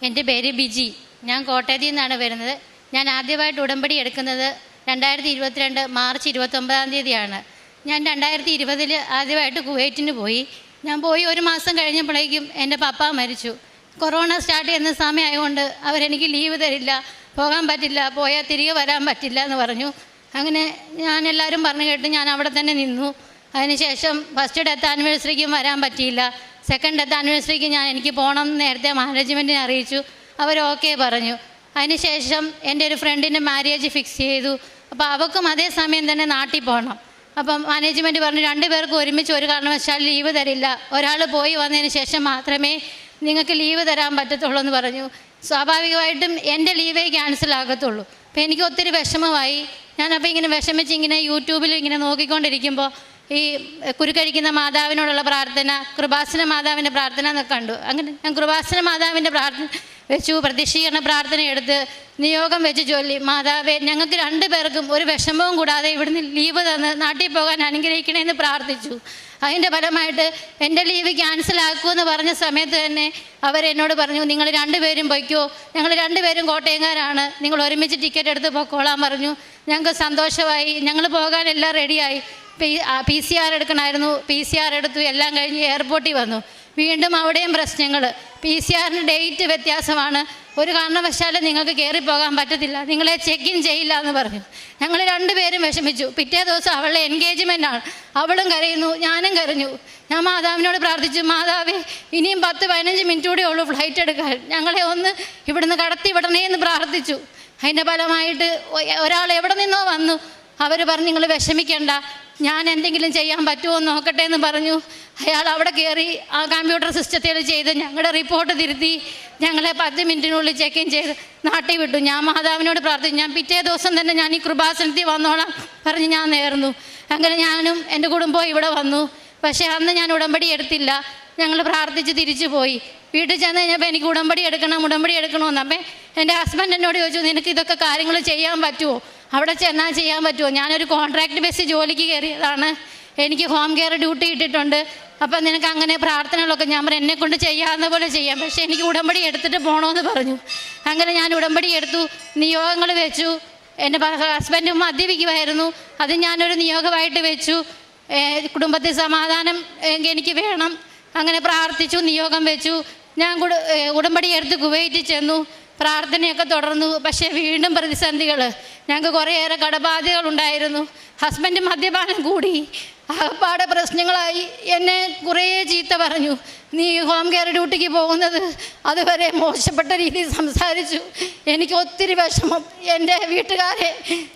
എൻ്റെ പേര് ബിജി. ഞാൻ കോട്ടയത്തിൽ നിന്നാണ് വരുന്നത്. ഞാൻ ആദ്യമായിട്ട് ഉടമ്പടി എടുക്കുന്നത് 2022 മാർച്ച് 29 ഞാൻ 2020 ആദ്യമായിട്ട് കുവൈറ്റിന് പോയി. ഞാൻ പോയി ഒരു മാസം കഴിഞ്ഞപ്പോഴേക്കും എൻ്റെ പപ്പ മരിച്ചു. കൊറോണ സ്റ്റാർട്ട് ചെയ്യുന്ന സമയമായതുകൊണ്ട് അവരെനിക്ക് ലീവ് തരില്ല, പോകാൻ പറ്റില്ല, പോയാൽ തിരികെ വരാൻ പറ്റില്ല എന്ന് പറഞ്ഞു. അങ്ങനെ എല്ലാവരും പറഞ്ഞു കേട്ട് ഞാൻ അവിടെ തന്നെ നിന്നു. അതിനുശേഷം ഫസ്റ്റ് ഡെത്ത് ആനിവേഴ്സറിക്കും വരാൻ പറ്റിയില്ല. സെക്കൻഡ് ഡെത്ത് ആനിവേഴ്സറിക്ക് എനിക്ക് പോകണം എന്ന് നേരത്തെ മാനേജ്മെൻറ്റിനെ അറിയിച്ചു. അവർ ഓക്കെ പറഞ്ഞു. അതിനുശേഷം എൻ്റെ ഒരു ഫ്രണ്ടിൻ്റെ മാരേജ് ഫിക്സ് ചെയ്തു. അപ്പോൾ അവൾക്കും അതേ സമയം തന്നെ നാട്ടിൽ പോകണം. അപ്പം മാനേജ്മെൻറ്റ് പറഞ്ഞു 2 പേർക്കും ഒരുമിച്ച് ഒരു കാരണവശാലും ലീവ് തരില്ല, ഒരാൾ പോയി വന്നതിന് ശേഷം മാത്രമേ നിങ്ങൾക്ക് ലീവ് തരാൻ പറ്റത്തുള്ളൂ എന്ന് പറഞ്ഞു. സ്വാഭാവികമായിട്ടും എൻ്റെ ലീവേ ക്യാൻസൽ ആകത്തുള്ളൂ. അപ്പോൾ എനിക്ക് ഒത്തിരി വിഷമമായി. ഞാനപ്പോൾ ഇങ്ങനെ വിഷമിച്ച് ഇങ്ങനെ യൂട്യൂബിൽ ഇങ്ങനെ നോക്കിക്കൊണ്ടിരിക്കുമ്പോൾ ഈ കുരുക്കഴിക്കുന്ന മാതാവിനോടുള്ള പ്രാർത്ഥന, കൃപാസന മാതാവിൻ്റെ പ്രാർത്ഥന എന്നൊക്കെ കണ്ടു. അങ്ങനെ ഞാൻ കൃപാസന മാതാവിൻ്റെ പ്രാർത്ഥന വെച്ചു, പ്രതീക്ഷീകരണ പ്രാർത്ഥന എടുത്ത് നിയോഗം വെച്ച് ചൊല്ലി, മാതാവേ ഞങ്ങൾക്ക് 2 പേർക്കും ഒരു വിഷമവും കൂടാതെ ഇവിടുന്ന് ലീവ് തന്ന് നാട്ടിൽ പോകാൻ അനുഗ്രഹിക്കണമെന്ന് പ്രാർത്ഥിച്ചു. അതിൻ്റെ ഫലമായിട്ട് എൻ്റെ ലീവ് ക്യാൻസലാക്കുമെന്ന് പറഞ്ഞ സമയത്ത് തന്നെ അവരെന്നോട് പറഞ്ഞു, നിങ്ങൾ 2 പേരും പൊയ്ക്കോ, ഞങ്ങൾ 2 പേരും കോട്ടയംകാരാണ്, നിങ്ങൾ ഒരുമിച്ച് ടിക്കറ്റ് എടുത്ത് പൊക്കോളാൻ പറഞ്ഞു. ഞങ്ങൾക്ക് സന്തോഷമായി. ഞങ്ങൾ പോകാൻ എല്ലാം റെഡിയായി. PCR എടുക്കണമായിരുന്നു. PCR എടുത്തു. എല്ലാം കഴിഞ്ഞ് എയർപോർട്ടിൽ വന്നു. വീണ്ടും അവിടെയും പ്രശ്നങ്ങൾ. PCR ഡേറ്റ് വ്യത്യാസമാണ്, ഒരു കാരണവശാലും നിങ്ങൾക്ക് കയറിപ്പോകാൻ പറ്റത്തില്ല, നിങ്ങളെ ചെക്ക് ഇൻ ചെയ്യില്ല എന്ന് പറഞ്ഞു. ഞങ്ങൾ 2 പേരും വിഷമിച്ചു. പിറ്റേ ദിവസം അവളുടെ എൻഗേജ്മെൻറ്റാണ്. അവളും കരയുന്നു, ഞാനും കരഞ്ഞു. ഞാൻ മാതാവിനോട് പ്രാർത്ഥിച്ചു, മാതാവേ ഇനിയും 10-15 മിനിറ്റ് കൂടെ ഉള്ളൂ ഫ്ലൈറ്റ് എടുക്കാൻ, ഞങ്ങളെ ഒന്ന് ഇവിടുന്ന് കടത്തി വിടണേ എന്ന് പ്രാർത്ഥിച്ചു. അതിൻ്റെ ഫലമായിട്ട് ഒരാൾ എവിടെ നിന്നോ വന്നു. അവർ പറഞ്ഞു, നിങ്ങൾ വിഷമിക്കണ്ട, ഞാൻ എന്തെങ്കിലും ചെയ്യാൻ പറ്റുമോ എന്ന് നോക്കട്ടെ എന്ന് പറഞ്ഞു. അയാൾ അവിടെ കയറി ആ കമ്പ്യൂട്ടർ സിസ്റ്റത്തിൽ ചെയ്ത് ഞങ്ങളുടെ റിപ്പോർട്ട് തിരുത്തി ഞങ്ങളെ 10 മിനിറ്റിനുള്ളിൽ ചെക്ക് ഇൻ ചെയ്ത് നാട്ടിൽ വിട്ടു. ഞാൻ മാതാവിനോട് പ്രാർത്ഥിച്ചു, ഞാൻ പിറ്റേ ദിവസം തന്നെ ഞാൻ ഈ കൃപാസനത്തിൽ വന്നോളാം പറഞ്ഞ് ഞാൻ നേർന്നു. അങ്ങനെ ഞാനും എൻ്റെ കുടുംബവും ഇവിടെ വന്നു. പക്ഷേ അന്ന് ഞാൻ ഉടമ്പടി എടുത്തില്ല. ഞങ്ങൾ പ്രാർത്ഥിച്ച് തിരിച്ചു പോയി. വീട്ടിൽ ചെന്ന് കഴിഞ്ഞപ്പോൾ എനിക്ക് ഉടമ്പടി എടുക്കണമെന്ന്. അപ്പം എൻ്റെ ഹസ്ബൻഡ് എന്നോട് ചോദിച്ചു, നിനക്ക് ഇതൊക്കെ കാര്യങ്ങൾ ചെയ്യാൻ പറ്റുമോ, അവിടെ ചെന്നാൽ ചെയ്യാൻ പറ്റുമോ? ഞാനൊരു കോൺട്രാക്ട് ബേസ് ജോലിക്ക് കയറിയതാണ്, എനിക്ക് ഹോം കെയർ ഡ്യൂട്ടി ഇട്ടിട്ടുണ്ട്. അപ്പം നിനക്ക് അങ്ങനെ പ്രാർത്ഥനകളൊക്കെ ഞാൻ പറഞ്ഞു എന്നെക്കൊണ്ട് ചെയ്യാവുന്ന പോലെ ചെയ്യാം, പക്ഷേ എനിക്ക് ഉടമ്പടി എടുത്തിട്ട് പോകണമെന്ന് പറഞ്ഞു. അങ്ങനെ ഞാൻ ഉടമ്പടി എടുത്തു, നിയോഗങ്ങൾ വെച്ചു. എൻ്റെ ഹസ്ബൻഡും മദ്യപിക്കുമായിരുന്നു, അത് ഞാനൊരു നിയോഗമായിട്ട് വെച്ചു. കുടുംബത്തിൽ സമാധാനം എനിക്ക് വേണം, അങ്ങനെ പ്രാർത്ഥിച്ചു, നിയോഗം വെച്ചു. ഞാൻ ഉടമ്പടി എടുത്ത് കുവൈറ്റിൽ ചെന്നു, പ്രാർത്ഥനയൊക്കെ തുടർന്നു. പക്ഷേ വീണ്ടും പ്രതിസന്ധികൾ. ഞങ്ങൾക്ക് കുറേയേറെ കടബാധ്യതകളുണ്ടായിരുന്നു. ഹസ്ബൻഡ് മദ്യപാനം കൂടി, ആകപ്പാടെ പ്രശ്നങ്ങളായി. എന്നെ കുറേ ചീത്ത പറഞ്ഞു. നീ ഹോം കെയർ ഡ്യൂട്ടിക്ക് പോകുന്നത് അതുവരെ മോശപ്പെട്ട രീതിയിൽ സംസാരിച്ചു. എനിക്ക് ഒത്തിരി വിഷമം. എൻ്റെ വീട്ടുകാരെ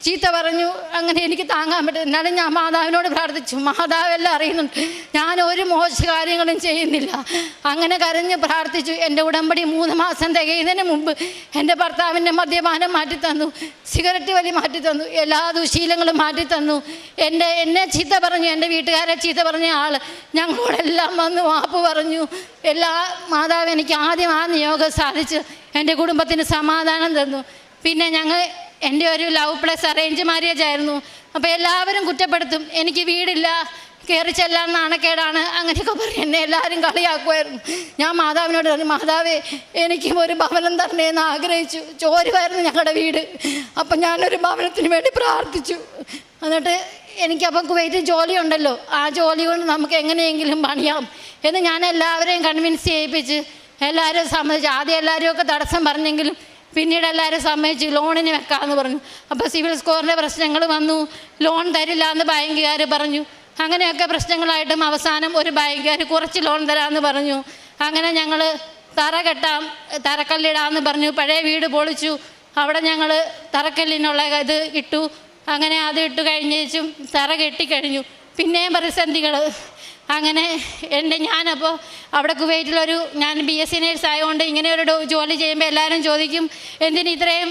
ചീത്ത പറഞ്ഞു. അങ്ങനെ എനിക്ക് താങ്ങാൻ പറ്റും. എന്നാലും ഞാൻ മാതാവിനോട് പ്രാർത്ഥിച്ചു, മാതാവെല്ലാം അറിയുന്നുണ്ട്, ഞാൻ ഒരു മോശ കാര്യങ്ങളും ചെയ്യുന്നില്ല. അങ്ങനെ കരഞ്ഞ് പ്രാർത്ഥിച്ചു. എൻ്റെ ഉടമ്പടി 3 മാസം തികയുന്നതിന് മുമ്പ് എൻ്റെ ഭർത്താവിൻ്റെ മദ്യപാനം മാറ്റിത്തന്നു, സിഗരറ്റ് വലി മാറ്റിത്തന്നു, എല്ലാ ദുശീലങ്ങളും മാറ്റിത്തന്നു. എന്നെ ചീത്ത പറഞ്ഞു, എൻ്റെ വീട്ടുകാരെ ചീത്ത പറഞ്ഞ ആൾ ഞങ്ങളോടെല്ലാം വന്ന് മാപ്പ് പറഞ്ഞു. മാതാവ് എനിക്ക് ആദ്യം ആ നിയോഗം സാധിച്ച് എൻ്റെ കുടുംബത്തിന് സമാധാനം തന്നു. പിന്നെ എൻ്റെ ഒരു ലവ് പ്ലസ് അറേഞ്ച് മാരേജ് ആയിരുന്നു. അപ്പോൾ എല്ലാവരും കുറ്റപ്പെടുത്തും, എനിക്ക് വീടില്ല, കയറി ചെല്ലാൻ നാണക്കേടാണ്, അങ്ങനെയൊക്കെ പറയും. എന്നെ എല്ലാവരും കളിയാക്കുമായിരുന്നു. ഞാൻ മാതാവിനോട് പറഞ്ഞു, മാതാവേ എനിക്കും ഒരു ഭവനം തരണേന്ന് ആഗ്രഹിച്ചു. ചോരുമായിരുന്നു ഞങ്ങളുടെ വീട്. അപ്പം ഞാനൊരു ഭവനത്തിന് വേണ്ടി പ്രാർത്ഥിച്ചു. എന്നിട്ട് എനിക്കപ്പം കുവൈറ്റിൽ ജോലിയുണ്ടല്ലോ, ആ ജോലി കൊണ്ട് നമുക്ക് എങ്ങനെയെങ്കിലും പണിയാം എന്ന് ഞാൻ എല്ലാവരെയും കൺവിൻസ് ചെയ്യിപ്പിച്ച് എല്ലാവരും സമ്മതിച്ചു. ആദ്യം എല്ലാവരുമൊക്കെ തടസ്സം പറഞ്ഞെങ്കിലും പിന്നീട് എല്ലാവരും സമ്മതിച്ചു, ലോണിന് വെക്കാമെന്ന് പറഞ്ഞു. അപ്പോൾ സിവിൽ സ്കോറിൻ്റെ പ്രശ്നങ്ങൾ വന്നു, ലോൺ തരില്ല എന്ന് ബാങ്കുകാർ പറഞ്ഞു. അങ്ങനെയൊക്കെ പ്രശ്നങ്ങളായിട്ടും അവസാനം ഒരു ബാങ്കുകാർ കുറച്ച് ലോൺ തരാമെന്ന് പറഞ്ഞു. അങ്ങനെ ഞങ്ങൾ തറക്കല്ലിടാമെന്ന് പറഞ്ഞു. പഴയ വീട് പൊളിച്ചു, അവിടെ ഞങ്ങൾ തറക്കല്ലിനുള്ള ഇത് ഇട്ടു. അങ്ങനെ അത് ഇട്ട് കഴിഞ്ഞേച്ചും തറ കെട്ടിക്കഴിഞ്ഞു. പിന്നെയും പ്രതിസന്ധികൾ. അങ്ങനെ ഞാനപ്പോൾ അവിടെ കുവൈറ്റിലൊരു ഞാൻ BSc നേഴ്സ് ആയതുകൊണ്ട് ഇങ്ങനെ ഒരു ജോലി ചെയ്യുമ്പോൾ എല്ലാവരും ചോദിക്കും, എന്തിന് ഇത്രയും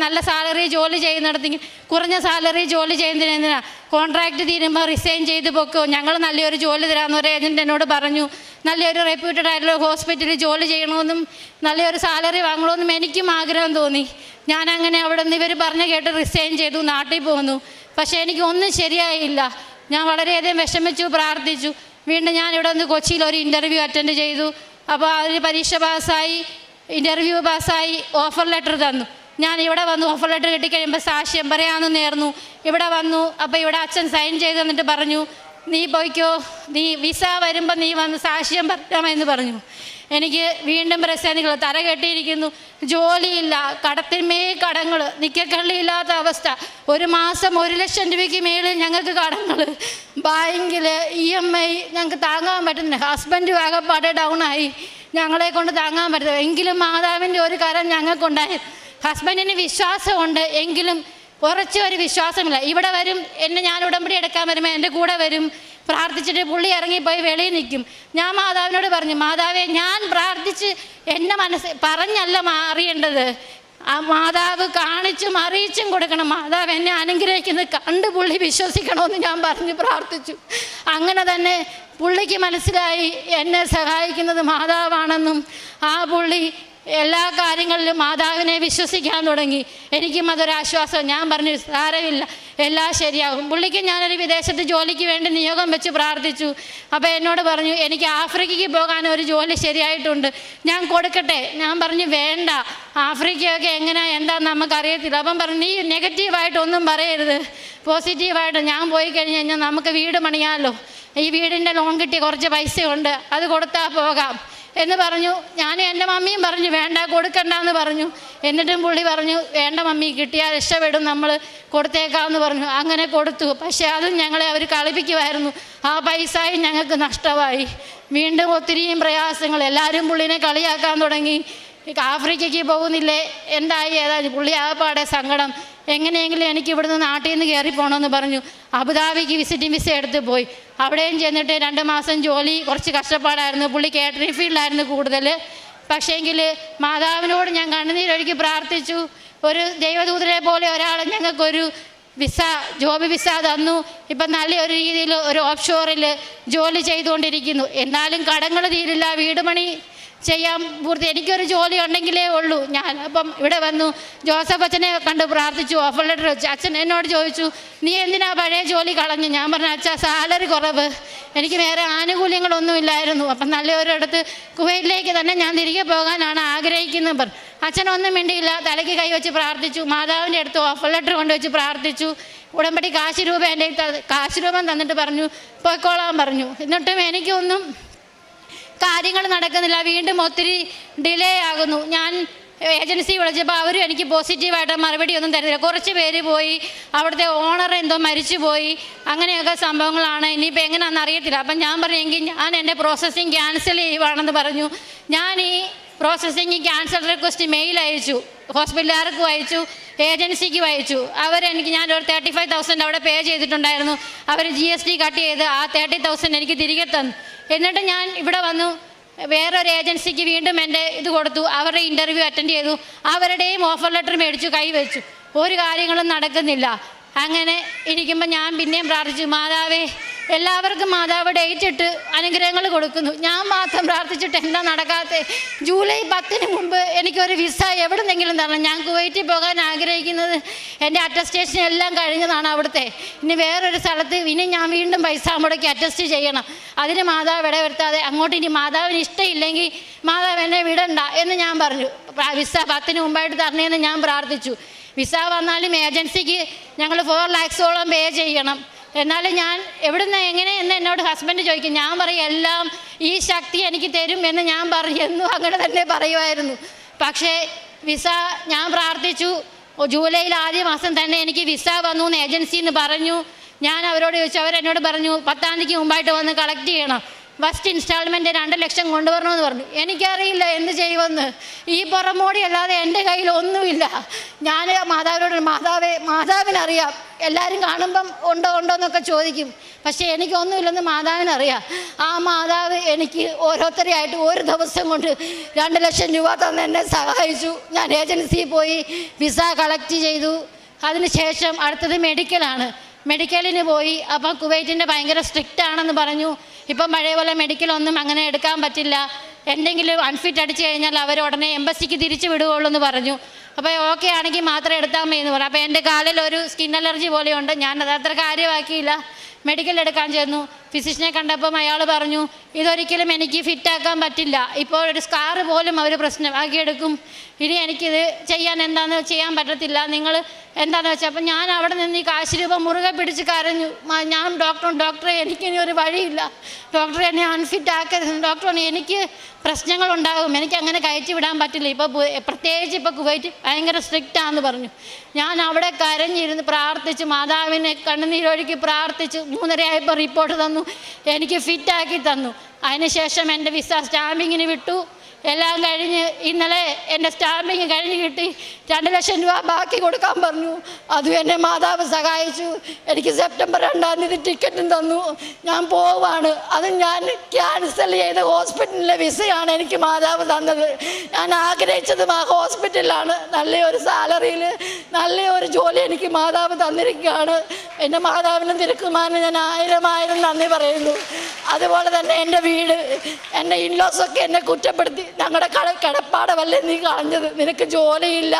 നല്ല സാലറി ജോലി ചെയ്യുന്നിടത്ത് കുറഞ്ഞ സാലറി ജോലി ചെയ്യുന്നതിന് കോൺട്രാക്റ്റ് തീരുമ്പോൾ റിസൈൻ ചെയ്ത് പൊക്കോ, ഞങ്ങൾ നല്ലൊരു ജോലി തരാമെന്ന് ഒരു ഏജൻറ്റ് എന്നോട് പറഞ്ഞു. നല്ലൊരു റെപ്യൂട്ടഡ് ആയിട്ടുള്ള ഹോസ്പിറ്റലിൽ ജോലി ചെയ്യണമെന്നും നല്ലൊരു സാലറി വാങ്ങണമെന്നും എനിക്കും ആഗ്രഹം തോന്നി. ഞാനങ്ങനെ അവിടെ നിന്ന് ഇവർ പറഞ്ഞ് കേട്ട് റിസൈൻ ചെയ്തു, നാട്ടിൽ പോന്നു. പക്ഷേ എനിക്കൊന്നും ശരിയായില്ല. ഞാൻ വളരെയധികം വിഷമിച്ചു, പ്രാർത്ഥിച്ചു. വീണ്ടും ഞാനിവിടെ നിന്ന് കൊച്ചിയിൽ ഒരു ഇൻ്റർവ്യൂ അറ്റൻഡ് ചെയ്തു. അപ്പോൾ അതിൽ പരീക്ഷ പാസ്സായി. ഇൻ്റർവ്യൂ പാസ്സായി ഓഫർ ലെറ്റർ തന്നു. ഞാൻ ഇവിടെ വന്നു ഓഫർ ലെറ്റർ കിട്ടിക്കഴിയുമ്പോൾ സാക്ഷ്യം പറയാമെന്ന് നേർന്നു. ഇവിടെ വന്നു. അപ്പോൾ ഇവിടെ അച്ഛൻ സൈൻ ചെയ്ത് തന്നിട്ട് പറഞ്ഞു, നീ പോയിക്കോ, നീ വിസ വരുമ്പോൾ നീ വന്ന് സാക്ഷ്യം പറയാമെന്ന് പറഞ്ഞു. എനിക്ക് വീണ്ടും പ്രശ്നങ്ങൾ, തല കെട്ടിയിരിക്കുന്നു, ജോലിയില്ല, കടത്തിന്മേ കടങ്ങൾ, നിക്കക്കള്ളിയില്ലാത്ത അവസ്ഥ. ഒരു മാസം 1 ലക്ഷം രൂപയ്ക്ക് മേളിൽ ഞങ്ങൾക്ക് കടങ്ങൾ, ബാങ്കിൽ EMI ഞങ്ങൾക്ക് താങ്ങാൻ പറ്റുന്നില്ല. ഹസ്ബൻഡും ആകെപ്പാടെ ഡൗണായി, ഞങ്ങളെ കൊണ്ട് താങ്ങാൻ പറ്റുന്നത്. എങ്കിലും മാതാവിൻ്റെ ഒരു കരം ഞങ്ങൾക്കുണ്ടായി. ഹസ്ബൻഡിന് വിശ്വാസമുണ്ട്, എങ്കിലും കുറച്ച് ഒരു വിശ്വാസമില്ല. ഇവിടെ വരും, ഞാൻ ഉടമ്പടി എടുക്കാൻ വരുമ്പോൾ എൻ്റെ കൂടെ വരും, പ്രാർത്ഥിച്ചിട്ട് പുള്ളി ഇറങ്ങിപ്പോയി വെളിയിൽ നിൽക്കും. ഞാൻ മാതാവിനോട് പറഞ്ഞു, മാതാവേ, ഞാൻ പ്രാർത്ഥിച്ച് എൻ്റെ മനസ്സ് പറഞ്ഞല്ല അറിയേണ്ടത്, ആ മാതാവ് കാണിച്ചും അറിയിച്ചും കൊടുക്കണം. മാതാവ് എന്നെ അനുഗ്രഹിക്കുന്നത് കണ്ട് പുള്ളി വിശ്വസിക്കണമെന്ന് ഞാൻ പറഞ്ഞ് പ്രാർത്ഥിച്ചു. അങ്ങനെ തന്നെ പുള്ളിക്ക് മനസ്സിലായി എന്നെ സഹായിക്കുന്നത് മാതാവാണെന്നും ആ പുള്ളി എല്ലാ കാര്യങ്ങളിലും മാതാവിനെ വിശ്വസിക്കാൻ തുടങ്ങി. എനിക്കും അതൊരാശ്വാസം. ഞാൻ പറഞ്ഞു, സാരമില്ല, എല്ലാം ശരിയാകും. പുള്ളിക്ക് ഞാനൊരു വിദേശത്ത് ജോലിക്ക് വേണ്ടി നിയോഗം വെച്ച് പ്രാർത്ഥിച്ചു. അപ്പോൾ എന്നോട് പറഞ്ഞു, എനിക്ക് ആഫ്രിക്കയ്ക്ക് പോകാൻ ഒരു ജോലി ശരിയായിട്ടുണ്ട്, ഞാൻ കൊടുക്കട്ടെ? ഞാൻ പറഞ്ഞു, വേണ്ട, ആഫ്രിക്കയൊക്കെ എങ്ങനെയാണ് എന്താണെന്ന് നമുക്കറിയത്തില്ല. അപ്പം പറഞ്ഞു, നീ നെഗറ്റീവായിട്ടൊന്നും പറയരുത്, പോസിറ്റീവായിട്ട്. ഞാൻ പോയി കഴിഞ്ഞ് കഴിഞ്ഞാൽ നമുക്ക് വീട് പണിയാമല്ലോ, ഈ വീടിൻ്റെ ലോൺ കിട്ടിയ കുറച്ച് പൈസയുണ്ട്, അത് കൊടുത്താൽ പോകാം എന്ന് പറഞ്ഞു. ഞാനും എൻ്റെ മമ്മിയും പറഞ്ഞു, വേണ്ട, കൊടുക്കണ്ടെന്ന് പറഞ്ഞു. എന്നിട്ടും പുള്ളി പറഞ്ഞു, വേണ്ട മമ്മി, കിട്ടിയാൽ രക്ഷപ്പെടും, നമ്മൾ കൊടുത്തേക്കാമെന്ന് പറഞ്ഞു. അങ്ങനെ കൊടുത്തു. പക്ഷേ അതും ഞങ്ങളെ അവർ കളിപ്പിക്കുമായിരുന്നു. ആ പൈസയും ഞങ്ങൾക്ക് നഷ്ടമായി. വീണ്ടും ഒത്തിരിയും പ്രയാസങ്ങൾ. എല്ലാവരും പുള്ളിനെ കളിയാക്കാൻ തുടങ്ങി. ആഫ്രിക്കയ്ക്ക് പോകുന്നില്ലേ, എന്തായി ഏതായി? പുള്ളി ആകപ്പാടെ സങ്കടം. എങ്ങനെയെങ്കിലും എനിക്ക് ഇവിടുന്ന് നാട്ടിൽ നിന്ന് കയറി പോകണമെന്ന് പറഞ്ഞു. അബുദാബിക്ക് വിസിറ്റിംഗ് വിസ എടുത്ത് പോയി. അവിടെയും ചെന്നിട്ട് 2 മാസം ജോലി, കുറച്ച് കഷ്ടപ്പാടായിരുന്നു. പുള്ളി കാറ്ററിംഗ് ഫീൽഡിലായിരുന്നു കൂടുതൽ. പക്ഷേങ്കിൽ മാതാവിനോട് ഞാൻ കണ്ണുനീരൊഴുക്കി പ്രാർത്ഥിച്ചു. ഒരു ദൈവദൂതരെ പോലെ ഒരാൾ ഞങ്ങൾക്കൊരു വിസ, ജോബ് വിസ തന്നു. ഇപ്പം നല്ലൊരു രീതിയിൽ ഒരു ഓഫ് ഷോറിൽ ജോലി ചെയ്തുകൊണ്ടിരിക്കുന്നു. എന്നാലും കടങ്ങൾ തീരില്ല, വീട് പണി ചെയ്യാൻ പൂർത്തി. എനിക്കൊരു ജോലി ഉണ്ടെങ്കിലേ ഉള്ളൂ. ഞാൻ അപ്പം ഇവിടെ വന്നു, ജോസഫ് അച്ഛനെ കണ്ട് പ്രാർത്ഥിച്ചു, ഓഫർ ലെറ്റർ വെച്ചു. അച്ഛൻ എന്നോട് ചോദിച്ചു, നീ എന്തിനാ പഴയ ജോലി കളഞ്ഞു? ഞാൻ പറഞ്ഞു, അച്ഛാ, സാലറി കുറവ്, എനിക്ക് വേറെ ആനുകൂല്യങ്ങളൊന്നുമില്ലായിരുന്നു. അപ്പം നല്ലൊരിടത്ത് കുവൈറ്റിലേക്ക് തന്നെ ഞാൻ തിരികെ പോകാനാണ് ആഗ്രഹിക്കുന്നത് പറഞ്ഞു. അച്ഛനൊന്നും മിണ്ടിയില്ല, തലയ്ക്ക് കൈവച്ച് പ്രാർത്ഥിച്ചു. മാതാവിൻ്റെ അടുത്ത് ഓഫർ ലെറ്റർ കൊണ്ടുവച്ച് പ്രാർത്ഥിച്ചു. ഉടമ്പടി കാശ് രൂപ എൻ്റെ കാശ് രൂപം തന്നിട്ട് പറഞ്ഞു, പോയിക്കോളാൻ പറഞ്ഞു. എന്നിട്ടും എനിക്കൊന്നും കാര്യങ്ങൾ നടക്കുന്നില്ല. വീണ്ടും ഒത്തിരി ഡിലേ ആകുന്നു. ഞാൻ ഏജൻസി വിളിച്ചപ്പോൾ അവരും എനിക്ക് പോസിറ്റീവായിട്ട് മറുപടി ഒന്നും തരുന്നില്ല. കുറച്ച് പേര് പോയി, അവിടുത്തെ ഓണർ എന്തോ മരിച്ചു പോയി, അങ്ങനെയൊക്കെ സംഭവങ്ങളാണ്. ഇനിയിപ്പോൾ എങ്ങനെയാണെന്ന് അറിയത്തില്ല. അപ്പം ഞാൻ പറഞ്ഞെങ്കിൽ ഞാൻ എൻ്റെ പ്രോസസ്സിങ് ക്യാൻസൽ ചെയ്യുവാണെന്ന് പറഞ്ഞു. ഞാൻ ഈ പ്രോസസ്സിങ് ക്യാൻസൽ റിക്വസ്റ്റ് മെയിൽ അയച്ചു, ഹോസ്പിറ്റലുകാർക്കും അയച്ചു, ഏജൻസിക്ക് അയച്ചു. ഞാനൊരു 35,000 അവിടെ പേ ചെയ്തിട്ടുണ്ടായിരുന്നു. അവർ GST കട്ട് ചെയ്ത് ആ 30,000 എനിക്ക് തിരികെ തന്നു. എന്നിട്ട് ഞാൻ ഇവിടെ വന്നു, വേറൊരു ഏജൻസിക്ക് വീണ്ടും എൻ്റെ ഇത് കൊടുത്തു. അവരുടെ ഇൻ്റർവ്യൂ അറ്റൻഡ് ചെയ്തു. അവരുടെയും ഓഫർ ലെറ്റർ മേടിച്ചു, കൈവച്ചു. ഒരു കാര്യങ്ങളും നടക്കുന്നില്ല. അങ്ങനെ ഇരിക്കുമ്പോൾ ഞാൻ പിന്നെയും പ്രാർത്ഥിച്ചു, മാതാവേ, എല്ലാവർക്കും മാതാവ് ഡേറ്റ് ഇട്ട് അനുഗ്രഹങ്ങൾ കൊടുക്കുന്നു, ഞാൻ മാത്രം പ്രാർത്ഥിച്ചിട്ട് എന്താ നടക്കാതെ? ജൂലൈ 10 മുമ്പ് എനിക്കൊരു വിസ എവിടെന്നെങ്കിലും തരണം. ഞാൻ കുവൈറ്റിൽ പോകാൻ ആഗ്രഹിക്കുന്നത്. എൻ്റെ അറ്റസ്റ്റേഷൻ എല്ലാം കഴിഞ്ഞതാണ് അവിടുത്തെ. ഇനി വേറൊരു സ്ഥലത്ത് ഇനി ഞാൻ വീണ്ടും പൈസ മുടക്കി അറ്റസ്റ്റ് ചെയ്യണം. അതിന് മാതാവ് ഇടവരുത്താതെ അങ്ങോട്ട് ഇനി മാതാവിന് ഇഷ്ടമില്ലെങ്കിൽ മാതാവ് എന്നെ വിടണ്ട എന്ന് ഞാൻ പറഞ്ഞു. വിസ 10 മുമ്പായിട്ട് തരണേന്ന് ഞാൻ പ്രാർത്ഥിച്ചു. വിസ വന്നാലും ഏജൻസിക്ക് ഞങ്ങൾ 4 lakhs പേ ചെയ്യണം. എന്നാലും ഞാൻ എവിടുന്ന് എങ്ങനെയെന്ന് എന്നോട് ഹസ്ബൻഡ് ചോദിക്കും. ഞാൻ പറയും, എല്ലാം ഈ ശക്തി എനിക്ക് തരും എന്ന് ഞാൻ പറയുന്നു. അങ്ങനെ തന്നെ പറയുമായിരുന്നു. പക്ഷേ വിസ ഞാൻ പ്രാർത്ഥിച്ചു. ജൂലൈയിൽ ആദ്യ മാസം തന്നെ എനിക്ക് വിസ വന്നു എന്ന് ഏജൻസിയിൽ നിന്ന് പറഞ്ഞു. ഞാൻ അവരോട് ചോദിച്ചു. അവരെന്നോട് പറഞ്ഞു 10-ാം തീയതിക്ക് മുമ്പായിട്ട് വന്ന് കളക്ട് ചെയ്യണം. ഫസ്റ്റ് ഇൻസ്റ്റാൾമെൻറ്റ് 2 ലക്ഷം കൊണ്ടുവരണമെന്ന് പറഞ്ഞു. എനിക്കറിയില്ല എന്ത് ചെയ്യുമെന്ന്. ഈ പുറമോടി അല്ലാതെ എൻ്റെ കയ്യിൽ ഒന്നുമില്ല. ഞാൻ മാതാവിനോട്, മാതാവിനറിയാം. എല്ലാവരും കാണുമ്പം ഉണ്ടോ എന്നൊക്കെ ചോദിക്കും. പക്ഷേ എനിക്കൊന്നുമില്ലെന്ന് മാതാവിനറിയാം. ആ മാതാവ് എനിക്ക് ഓരോരുത്തരെയായിട്ട് ഒരു ദിവസം കൊണ്ട് 2 ലക്ഷം രൂപ തന്ന് എന്നെ സഹായിച്ചു. ഞാൻ ഏജൻസിയിൽ പോയി വിസ കളക്ട് ചെയ്തു. അതിനുശേഷം അടുത്തത് മെഡിക്കലാണ്. മെഡിക്കലിന് പോയി. അപ്പം കുവൈറ്റിൻ്റെ ഭയങ്കര സ്ട്രിക്റ്റ് ആണെന്ന് പറഞ്ഞു. ഇപ്പം പഴയ പോലെ മെഡിക്കലൊന്നും അങ്ങനെ എടുക്കാൻ പറ്റില്ല. എന്തെങ്കിലും അൺഫിറ്റ് അടിച്ചു കഴിഞ്ഞാൽ അവർ ഉടനെ എംബസിക്ക് തിരിച്ചു വിടുകയുള്ളൂ എന്ന് പറഞ്ഞു. അപ്പോൾ ഓക്കെ ആണെങ്കിൽ മാത്രം എടുത്താൽ മതി എന്ന് പറഞ്ഞു. അപ്പോൾ എൻ്റെ കാലിൽ ഒരു സ്കിൻ അലർജി പോലെയുണ്ട്. ഞാനത് അത്ര കാര്യമാക്കിയില്ല. മെഡിക്കൽ എടുക്കാൻ ചെന്നു. ഫിസിഷ്യനെ കണ്ടപ്പം അയാൾ പറഞ്ഞു, ഇതൊരിക്കലും എനിക്ക് ഫിറ്റാക്കാൻ പറ്റില്ല, ഇപ്പോൾ ഒരു സ്കാറ് പോലും അവർ പ്രശ്നമാക്കിയെടുക്കും, ഇനി എനിക്കിത് ചെയ്യാൻ പറ്റത്തില്ല, നിങ്ങൾ എന്താണെന്ന് വെച്ചാൽ. അപ്പം ഞാൻ അവിടെ നിന്ന് ഈ കാശ് രൂപ മുറുകെ പിടിച്ച് കരഞ്ഞു. ഞാൻ ഡോക്ടറെ എനിക്കിനി ഒരു വഴിയില്ല, ഡോക്ടറെ എന്നെ അൺഫിറ്റ് ആക്കരുത്, ഡോക്ടറെ എനിക്ക് പ്രശ്നങ്ങളുണ്ടാകും, എനിക്ക് അങ്ങനെ കയറ്റി വിടാൻ പറ്റില്ല, ഇപ്പോൾ പ്രത്യേകിച്ച് ഇപ്പോൾ കുവൈറ്റ് ഭയങ്കര സ്ട്രിക്റ്റാന്ന് പറഞ്ഞു. ഞാൻ അവിടെ കരഞ്ഞിരുന്ന് പ്രാർത്ഥിച്ച്, മാതാവിനെ കണ്ണുനീരൊഴുക്കി പ്രാർത്ഥിച്ച് 3:30 ആയപ്പോൾ റിപ്പോർട്ട് തന്നു, എനിക്ക് ഫിറ്റാക്കി തന്നു. അതിനുശേഷം എൻ്റെ വിസ സ്റ്റാമ്പിങ്ങിന് വിട്ടു. എല്ലാം കഴിഞ്ഞ് ഇന്നലെ എൻ്റെ സ്റ്റാമ്പിങ് കഴിഞ്ഞ് കിട്ടി. 2 ലക്ഷം രൂപ ബാക്കി കൊടുക്കാൻ പറഞ്ഞു. അതും എന്നെ മാതാവ് സഹായിച്ചു. എനിക്ക് സെപ്റ്റംബർ 2-ാം തീയതി ടിക്കറ്റും തന്നു. ഞാൻ പോവാണ്. അത് ഞാൻ ക്യാൻസൽ ചെയ്ത ഹോസ്പിറ്റലിലെ വിസയാണ് എനിക്ക് മാതാവ് തന്നത്. ഞാൻ ആഗ്രഹിച്ചതും ആ ഹോസ്പിറ്റലിലാണ്. നല്ലൊരു സാലറിയിൽ നല്ലൊരു ജോലി എനിക്ക് മാതാവ് തന്നിരിക്കുകയാണ്. എൻ്റെ മാതാവിനും തിരുക്കുമാരനും ഞാൻ 1000 നന്ദി പറയുന്നു. അതുപോലെ തന്നെ എൻ്റെ വീട്, എൻ്റെ ഇൻലോസൊക്കെ എന്നെ കുറ്റപ്പെടുത്തി, ഞങ്ങളുടെ കിടപ്പാടമല്ലേ നീ കളഞ്ഞത്, നിനക്ക് ജോലിയില്ല,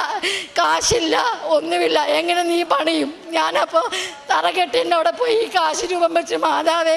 കാശില്ല, ഒന്നുമില്ല, എങ്ങനെ നീ പണിയും. ഞാനപ്പോൾ തറകെട്ടിൻ്റെ അവിടെ പോയി ഈ കാശ് രൂപം വെച്ച്, മാതാവേ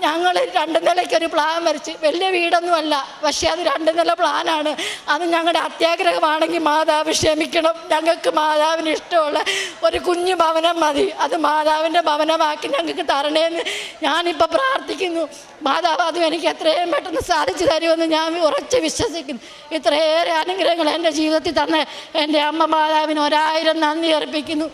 ഞങ്ങൾ 2 നിലയ്ക്കൊരു പ്ലാൻ വരച്ച്, വലിയ വീടൊന്നുമല്ല, പക്ഷേ അത് 2 നില പ്ലാനാണ്. അത് ഞങ്ങളുടെ അത്യാഗ്രഹമാണെങ്കിൽ മാതാവ് ക്ഷമിക്കണം. ഞങ്ങൾക്ക് മാതാവിന് ഇഷ്ടമുള്ള ഒരു കുഞ്ഞു ഭവനം മതി, അത് മാതാവിൻ്റെ ഭവനമാക്കി ഞങ്ങൾക്ക് തരണേന്ന് ഞാനിപ്പോൾ പ്രാർത്ഥിക്കുന്നു. മാതാവ് അതും എനിക്ക് എത്രയും പെട്ടെന്ന് സാധിച്ചു തരുമെന്ന് ഞാൻ ഉറച്ച് വിശ്വസിക്കുന്നു. ഇത്രയേറെ അനുഗ്രഹങ്ങൾ എൻ്റെ ജീവിതത്തിൽ തന്ന എൻ്റെ അമ്മ മാതാവിന് 1000 നന്ദി അർപ്പിക്കുന്നു.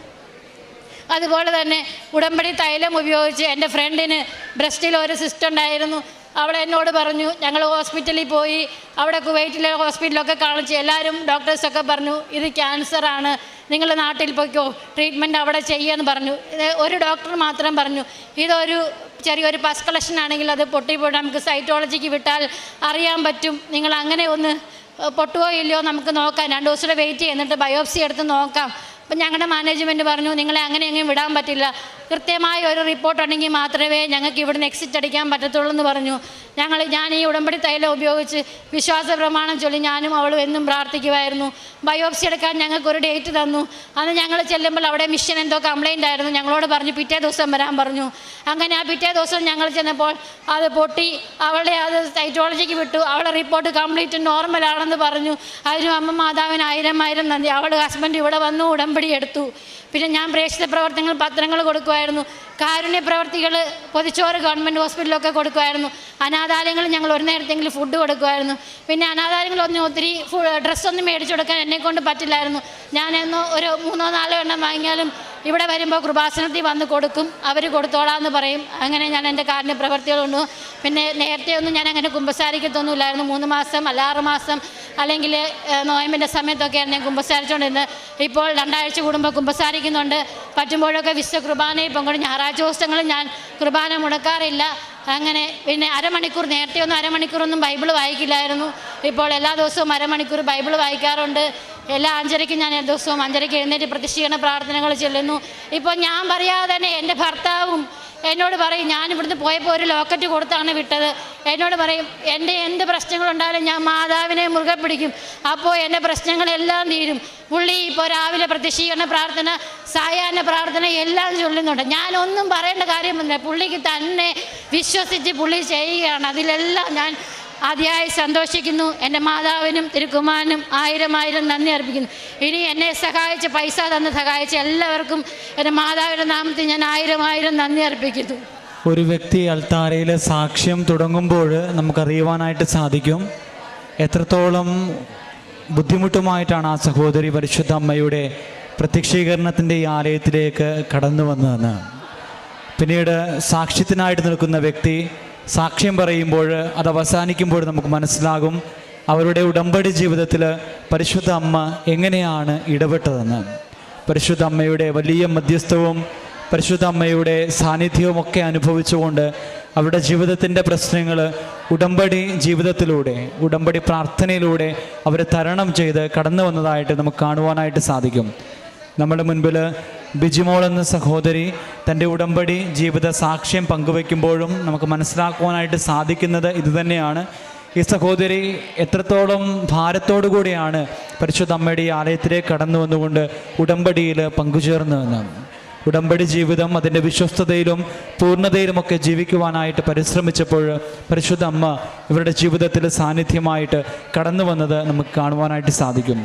അതുപോലെ തന്നെ ഉടമ്പടി തൈലം ഉപയോഗിച്ച് എൻ്റെ ഫ്രണ്ടിന് ബ്രസ്റ്റിൽ ഒരു സിസ്റ്റ് ഉണ്ടായിരുന്നു. അവൾ എന്നോട് പറഞ്ഞു, ഞങ്ങൾ ഹോസ്പിറ്റലിൽ പോയി, അവിടെ കുവൈറ്റിലെ ഹോസ്പിറ്റലൊക്കെ കാണിച്ച് എല്ലാവരും ഡോക്ടേഴ്സൊക്കെ പറഞ്ഞു ഇത് ക്യാൻസറാണ്, നിങ്ങൾ നാട്ടിൽ പോയിക്കോ, ട്രീറ്റ്മെൻറ്റ് അവിടെ ചെയ്യുമെന്ന് പറഞ്ഞു. ഒരു ഡോക്ടർ മാത്രം പറഞ്ഞു ഇതൊരു ചെറിയൊരു പസ് കളക്ഷൻ ആണെങ്കിൽ അത് പൊട്ടിപ്പോയി നമുക്ക് സൈറ്റോളജിക്ക് വിട്ടാൽ അറിയാൻ പറ്റും, നിങ്ങൾ അങ്ങനെ ഒന്ന് പൊട്ടുവോ ഇല്ലയോ നമുക്ക് നോക്കാം, 2 ദിവസം വെയിറ്റ് ചെയ്യുന്നിട്ട് ബയോപ്സി എടുത്ത് നോക്കാം. അപ്പം ഞങ്ങളുടെ മാനേജ്മെൻറ്റ് പറഞ്ഞു നിങ്ങളെ അങ്ങനെ വിടാൻ പറ്റില്ല, കൃത്യമായ ഒരു റിപ്പോർട്ട് ഉണ്ടെങ്കിൽ മാത്രമേ ഞങ്ങൾക്ക് ഇവിടുന്ന് എക്സിറ്റ് അടിക്കാൻ പറ്റത്തുള്ളൂ എന്ന് പറഞ്ഞു. ഞാൻ ഈ ഉടമ്പടി തൈലം ഉപയോഗിച്ച് വിശ്വാസ പ്രമാണം ചൊല്ലി ഞാനും അവളും എന്നും പ്രാർത്ഥിക്കുമായിരുന്നു. ബയോപ്സി എടുക്കാൻ ഞങ്ങൾക്കൊരു ഡേറ്റ് തന്നു. അന്ന് ഞങ്ങൾ ചെല്ലുമ്പോൾ അവിടെ മിഷൻ എന്തോ കംപ്ലൈൻ്റ് ആയിരുന്നു. ഞങ്ങളോട് പറഞ്ഞു പിറ്റേ ദിവസം വരാൻ പറഞ്ഞു. അങ്ങനെ ആ പിറ്റേ ദിവസം ഞങ്ങൾ ചെന്നപ്പോൾ അത് പൊട്ടി, അവളെ അത് സൈറ്റോളജിക്ക് വിട്ടു. അവളുടെ റിപ്പോർട്ട് കംപ്ലീറ്റ് നോർമലാണെന്ന് പറഞ്ഞു. അതിനും അമ്മ മാതാവിന് 1000 നന്ദി. അവളുടെ ഹസ്ബൻഡ് ഇവിടെ വന്നു ഉടമ്പടി എടുത്തു. പിന്നെ ഞാൻ പ്രേക്ഷിത പ്രവർത്തനങ്ങൾ പത്രങ്ങൾ കൊടുക്കുമായിരുന്നു. കാരുണ്യ പ്രവർത്തികൾ പൊതിച്ചോറ് ഗവൺമെൻറ് ഹോസ്പിറ്റലൊക്കെ കൊടുക്കുമായിരുന്നു. അനാഥാലയങ്ങളിൽ ഞങ്ങൾ ഒരു നേരത്തെങ്കിലും ഫുഡ് കൊടുക്കുമായിരുന്നു. പിന്നെ അനാഥാലയങ്ങളൊന്നും ഒത്തിരി ഡ്രസ്സൊന്നും മേടിച്ചു കൊടുക്കാൻ എന്നെക്കൊണ്ട് പറ്റില്ലായിരുന്നു. ഞാനെന്നോ ഒരു 3-4 എണ്ണം വാങ്ങിയാലും ഇവിടെ വരുമ്പോൾ കൃപാസനത്തിൽ വന്ന് കൊടുക്കും, അവർ കൊടുത്തോളാമെന്ന് പറയും. അങ്ങനെ ഞാൻ എൻ്റെ കാരുണ്യ പ്രവർത്തികളുണ്ട്. പിന്നെ നേരത്തെ ഒന്നും ഞാൻ അങ്ങനെ കുമ്പസാരിക്കത്തൊന്നുമില്ലായിരുന്നു. 3 മാസം അല്ല 6 മാസം അല്ലെങ്കിൽ നോയമ്പിൻ്റെ സമയത്തൊക്കെയാണ് ഞാൻ കുമ്പസാരിച്ചുകൊണ്ടിരുന്നത്. ഇപ്പോൾ 2 ആഴ്ച കൂടുമ്പോൾ കുമ്പസാരിക്കുന്നുണ്ട്. പറ്റുമ്പോഴൊക്കെ വിശുദ്ധ കുർബാനയിൽ പങ്കെടുക്കും. ഞായറാഴ്ച ദിവസങ്ങളിൽ ഞാൻ കുർബാന മുടക്കാറില്ല. അങ്ങനെ പിന്നെ നേരത്തെ ഒന്നും അരമണിക്കൂറൊന്നും ബൈബിൾ വായിക്കില്ലായിരുന്നു. ഇപ്പോൾ എല്ലാ ദിവസവും അരമണിക്കൂർ ബൈബിൾ വായിക്കാറുണ്ട്. എല്ലാ 5:30 ഞാൻ എല്ലാ ദിവസവും 5:30 എഴുന്നേറ്റ് പ്രതിഷ്ഠീകരണ പ്രാർത്ഥനകൾ ചെല്ലുന്നു. ഇപ്പോൾ ഞാൻ പറയാതെ തന്നെ എൻ്റെ ഭർത്താവും എന്നോട് പറയും, ഞാൻ ഇവിടുന്ന് പോയപ്പോൾ ഒരു ലോക്കറ്റ് കൊടുത്താണ് വിട്ടത്. എന്നോട് പറയും എന്ത് പ്രശ്നങ്ങളുണ്ടായാലും ഞാൻ മാതാവിനെ മുറുകെ പിടിക്കും, അപ്പോൾ എൻ്റെ പ്രശ്നങ്ങളെല്ലാം തീരും. പുള്ളി ഇപ്പോൾ രാവിലെ പ്രതിഷ്ഠീകരണ പ്രാർത്ഥന, സായാഹ്ന പ്രാർത്ഥന എല്ലാം ചൊല്ലുന്നുണ്ട്. ഞാനൊന്നും പറയേണ്ട കാര്യമൊന്നുമില്ല, പുള്ളിക്ക് തന്നെ വിശ്വസിച്ച് പുള്ളി ചെയ്യുകയാണ്. അതിലെല്ലാം ഞാൻ അതിയായി സന്തോഷിക്കുന്നു. എൻ്റെ മാതാവിനും തിരുക്കുമാരനും 1000 നന്ദി അർപ്പിക്കുന്നു. ഇനി എന്നെ സഹായിച്ച് പൈസ തന്ന് സഹായിച്ച എല്ലാവർക്കും എൻ്റെ മാതാവിൻ്റെ നാമത്തിൽ ഞാൻ 1000 നന്ദി അർപ്പിക്കുന്നു. ഒരു വ്യക്തി അൾത്താരയിൽ സാക്ഷ്യം തുടങ്ങുമ്പോൾ നമുക്കറിയുവാനായിട്ട് സാധിക്കും എത്രത്തോളം ബുദ്ധിമുട്ടുമായിട്ടാണ് ആ സഹോദരി പരിശുദ്ധ അമ്മയുടെ പ്രത്യക്ഷീകരണത്തിൻ്റെ ഈ ആലയത്തിലേക്ക് കടന്നു വന്നതെന്ന്. പിന്നീട് സാക്ഷ്യത്തിനായിട്ട് നിൽക്കുന്ന വ്യക്തി സാക്ഷ്യം പറയുമ്പോൾ അത് അവസാനിക്കുമ്പോൾ നമുക്ക് മനസ്സിലാകും അവരുടെ ഉടമ്പടി ജീവിതത്തിൽ പരിശുദ്ധ അമ്മ എങ്ങനെയാണ് ഇടപെട്ടതെന്ന്. പരിശുദ്ധ അമ്മയുടെ വലിയ മധ്യസ്ഥവും പരിശുദ്ധ അമ്മയുടെ സാന്നിധ്യവും ഒക്കെ അനുഭവിച്ചുകൊണ്ട് അവരുടെ ജീവിതത്തിൻ്റെ പ്രശ്നങ്ങൾ ഉടമ്പടി ജീവിതത്തിലൂടെ, ഉടമ്പടി പ്രാർത്ഥനയിലൂടെ അവർ തരണം ചെയ്ത് കടന്നു വന്നതായിട്ട് നമുക്ക് കാണുവാനായിട്ട് സാധിക്കും. നമ്മുടെ മുൻപിൽ ബിജിമോൾ എന്ന സഹോദരി തൻ്റെ ഉടമ്പടി ജീവിത സാക്ഷ്യം പങ്കുവയ്ക്കുമ്പോഴും നമുക്ക് മനസ്സിലാക്കുവാനായിട്ട് സാധിക്കുന്നത് ഇതുതന്നെയാണ്. ഈ സഹോദരി എത്രത്തോളം ഭാരത്തോടു കൂടിയാണ് പരിശുദ്ധ അമ്മയുടെ ഈ ആലയത്തിലേക്ക് കടന്നു വന്നുകൊണ്ട് ഉടമ്പടിയിൽ പങ്കുചേർന്നതെന്ന്. ഉടമ്പടി ജീവിതം അതിൻ്റെ വിശ്വസ്തതയിലും പൂർണ്ണതയിലുമൊക്കെ ജീവിക്കുവാനായിട്ട് പരിശ്രമിച്ചപ്പോൾ പരിശുദ്ധ അമ്മ ഇവരുടെ ജീവിതത്തിൽ സാന്നിധ്യമായിട്ട് കടന്നു വന്നത് നമുക്ക് കാണുവാനായിട്ട് സാധിക്കും.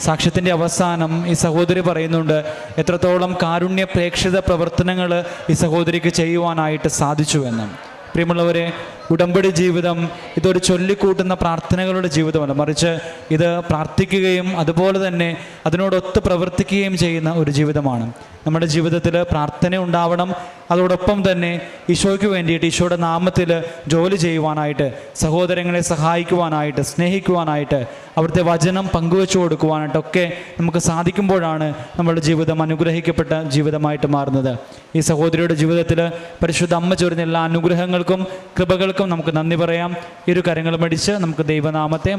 സാക്ഷ്യത്തിൻ്റെ അവസാനം ഈ സഹോദരി പറയുന്നുണ്ട് എത്രത്തോളം കാരുണ്യ പ്രേക്ഷിത പ്രവർത്തനങ്ങൾ ഈ സഹോദരിക്ക് ചെയ്യുവാനായിട്ട് സാധിച്ചുവെന്ന്. പ്രിയമുള്ളവരെ, ഉടമ്പടി ജീവിതം ഇതൊരു ചൊല്ലിക്കൂട്ടുന്ന പ്രാർത്ഥനകളുടെ ജീവിതമല്ല, മറിച്ച് ഇത് പ്രാർത്ഥിക്കുകയും അതുപോലെ തന്നെ അതിനോടൊത്ത് പ്രവർത്തിക്കുകയും ചെയ്യുന്ന ഒരു ജീവിതമാണ്. നമ്മുടെ ജീവിതത്തിൽ പ്രാർത്ഥന ഉണ്ടാവണം, അതോടൊപ്പം തന്നെ ഈശോയ്ക്ക് വേണ്ടിയിട്ട് ഈശോയുടെ നാമത്തിൽ ജോലി ചെയ്യുവാനായിട്ട്, സഹോദരങ്ങളെ സഹായിക്കുവാനായിട്ട്, സ്നേഹിക്കുവാനായിട്ട്, അവിടുത്തെ വചനം പങ്കുവെച്ചു കൊടുക്കുവാനായിട്ടൊക്കെ നമുക്ക് സാധിക്കുമ്പോഴാണ് നമ്മുടെ ജീവിതം അനുഗ്രഹിക്കപ്പെട്ട ജീവിതമായിട്ട് മാറുന്നത്. ഈ സഹോദരിയുടെ ജീവിതത്തിൽ പരിശുദ്ധ അമ്മ ചൊരിഞ്ഞ എല്ലാ അനുഗ്രഹങ്ങൾക്കും കൃപകൾക്കും നമുക്ക് നന്ദി പറയാം. ഇരു കരങ്ങളും അടിച്ച് നമുക്ക് ദൈവനാമത്തെ